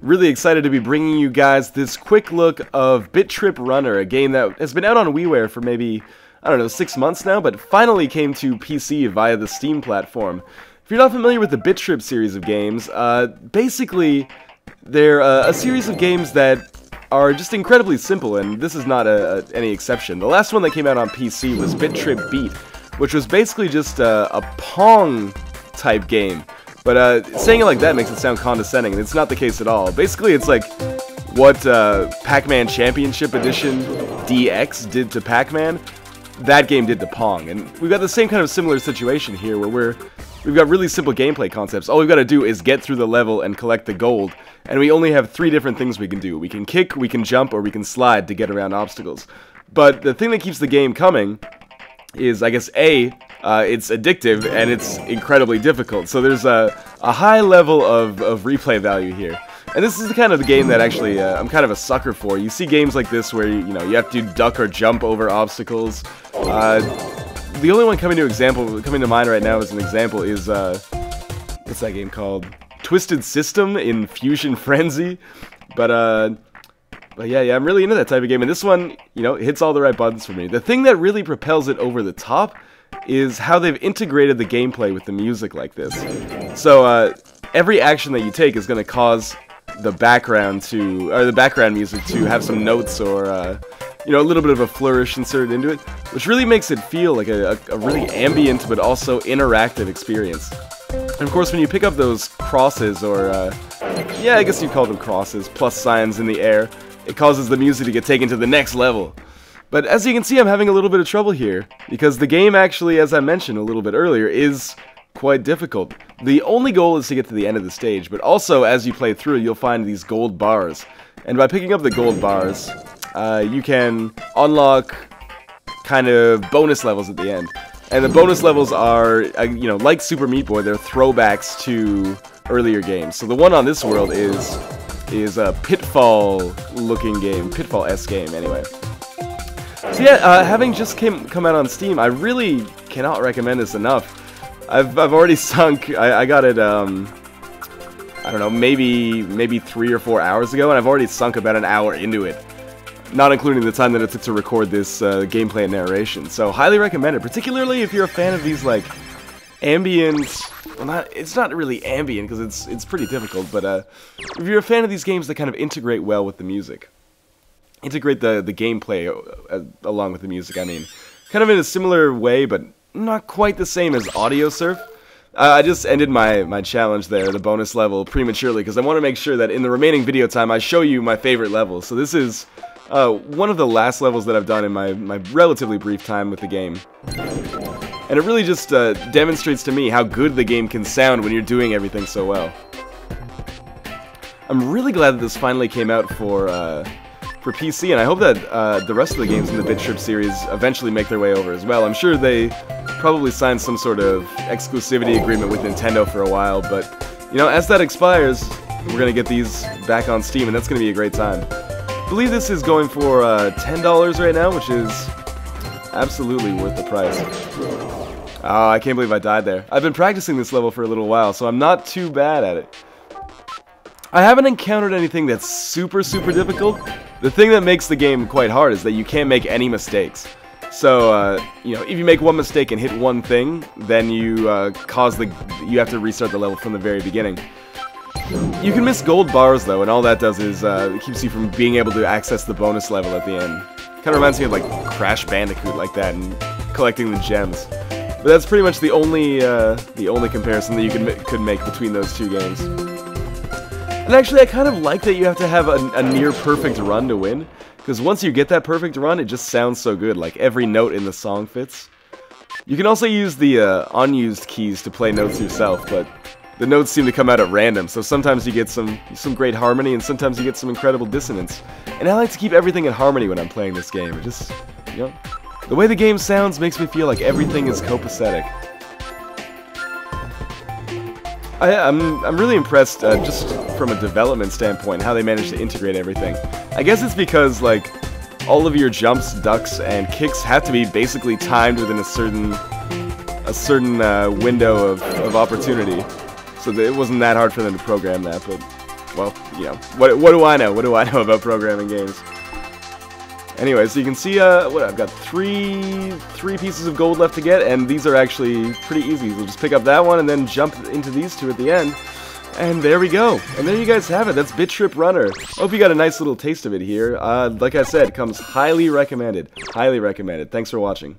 Really excited to be bringing you guys this quick look of Bit.Trip Runner, a game that has been out on WiiWare for maybe, I don't know, 6 months now, but finally came to PC via the Steam platform. If you're not familiar with the Bit.Trip series of games, basically they're a series of games that are just incredibly simple, and this is not any exception. The last one that came out on PC was Bit.Trip Beat, which was basically just a Pong type game. But saying it like that makes it sound condescending, and it's not the case at all. Basically, it's like what Pac-Man Championship Edition DX did to Pac-Man, that game did to Pong. And we've got the same kind of similar situation here, where we've got really simple gameplay concepts. All we've got to do is get through the level and collect the gold, and we only have 3 different things we can do. We can kick, we can jump, or we can slide to get around obstacles. But the thing that keeps the game coming is, I guess, it's addictive, and it's incredibly difficult. So there's a high level of replay value here. And this is the kind of the game that actually I'm kind of a sucker for. You see games like this where you have to duck or jump over obstacles. The only one coming to mind right now as an example is what's that game called? Twisted System in Fusion Frenzy. But yeah, I'm really into that type of game, and this one, hits all the right buttons for me. The thing that really propels it over the top is how they've integrated the gameplay with the music like this. So every action that you take is going to cause the background music to have some notes or a little bit of a flourish inserted into it, which really makes it feel like a really ambient but also interactive experience. And of course, when you pick up those crosses, or yeah, I guess you'd call them crosses, plus signs in the air, it causes the music to get taken to the next level. But as you can see, I'm having a little bit of trouble here, because the game actually, as I mentioned a little bit earlier, is quite difficult. The only goal is to get to the end of the stage, but also as you play through, you'll find these gold bars. And by picking up the gold bars, you can unlock kind of bonus levels at the end. And the bonus levels are, like Super Meat Boy, they're throwbacks to earlier games. So the one on this world is a Pitfall-looking game, Pitfall-esque game, anyway. So yeah, having just come out on Steam, I really cannot recommend this enough. I've already sunk. I got it. I don't know, maybe 3 or 4 hours ago, and I've already sunk about an hour into it, not including the time that it took to record this gameplay and narration. So highly recommend it, particularly if you're a fan of these like ambient. Well, it's not really ambient because it's pretty difficult, but if you're a fan of these games that kind of integrate well with the music. Integrate the gameplay along with the music, I mean. Kind of in a similar way, but not quite the same as Audio Surf. I just ended my challenge there, the bonus level, prematurely, because I want to make sure that in the remaining video time I show you my favorite levels. So this is one of the last levels that I've done in my relatively brief time with the game. And it really just demonstrates to me how good the game can sound when you're doing everything so well. I'm really glad that this finally came out for PC, and I hope that the rest of the games in the Bit.Trip series eventually make their way over as well. I'm sure they probably signed some sort of exclusivity agreement with Nintendo for a while, but, as that expires, we're going to get these back on Steam, and that's going to be a great time. I believe this is going for $10 right now, which is absolutely worth the price. Oh, I can't believe I died there. I've been practicing this level for a little while, so I'm not too bad at it. I haven't encountered anything that's super difficult. The thing that makes the game quite hard is that you can't make any mistakes. So, if you make one mistake and hit one thing, then you you have to restart the level from the very beginning. You can miss gold bars though, and all that does is it keeps you from being able to access the bonus level at the end. Kind of reminds me of like Crash Bandicoot like that, and collecting the gems. But that's pretty much the only comparison that you could make between those two games. And actually, I kind of like that you have to have a near-perfect run to win, because once you get that perfect run, it just sounds so good, like every note in the song fits. You can also use the unused keys to play notes yourself, but the notes seem to come out at random, so sometimes you get some great harmony, and sometimes you get some incredible dissonance. And I like to keep everything in harmony when I'm playing this game. It just, the way the game sounds makes me feel like everything is copacetic. I'm really impressed, just from a development standpoint, how they managed to integrate everything. I guess it's because, like, all of your jumps, ducks, and kicks have to be basically timed within a certain window of opportunity. So it wasn't that hard for them to program that, but well, you know, what do I know? What do I know about programming games? Anyway, so you can see, what, I've got three pieces of gold left to get, and these are actually pretty easy. We'll just pick up that one and then jump into these two at the end. And there we go. And there you guys have it. That's Bit.Trip Runner. Hope you got a nice little taste of it here. Like I said, comes highly recommended. Highly recommended. Thanks for watching.